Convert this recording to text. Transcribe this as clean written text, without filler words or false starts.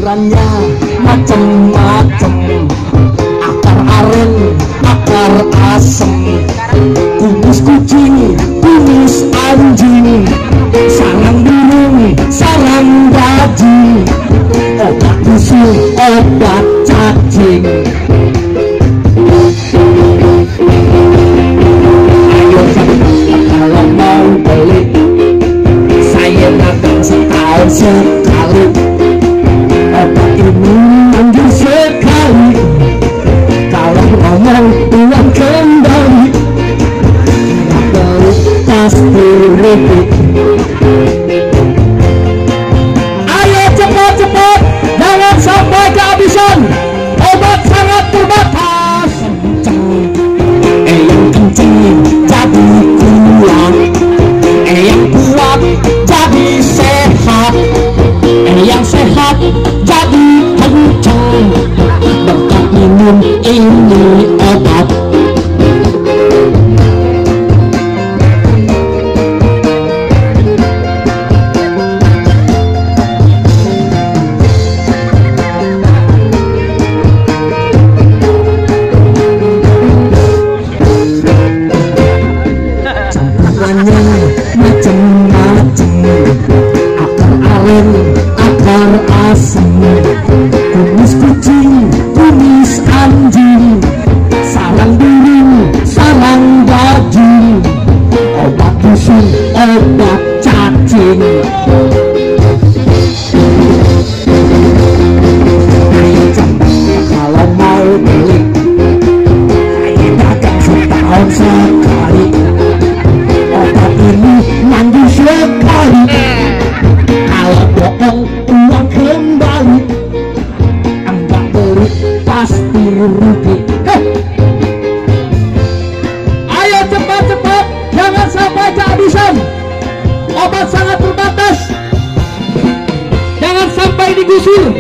campurannya macem-macem, akar aren, akar asem, kumis kucing, kumis anjing, sarang burung, sarang gajing, obat busuk, obat cacing. Ayo cepat kalau mau beli, saya makan setahun sekali. Obat ini manjur sekali, kalau ngomong ulang kembali, nggak beli pasti rugi. Ayo cepat-cepat, jangan sampai kehabisan. Obat sangat terbatas. Yang kencing jadi kuat, yang kuat jadi sehat, yang sehat jadi kencang berkat minum ini obat. Campurannya macem-macem, akar aren, akar asem, kumis kucing, kumis anjing, sarang burung, sarang gajing, obat busuk, obat cacing. Ayo cepat kalau mau beli, saya dagang setahun sekali. Obat ini manjur sekali, kalau bohong uang kembali, enggak beli pasti rugi. Ayo cepat-cepat, jangan sampai kehabisan. Obat sangat terbatas, jangan sampai digusur.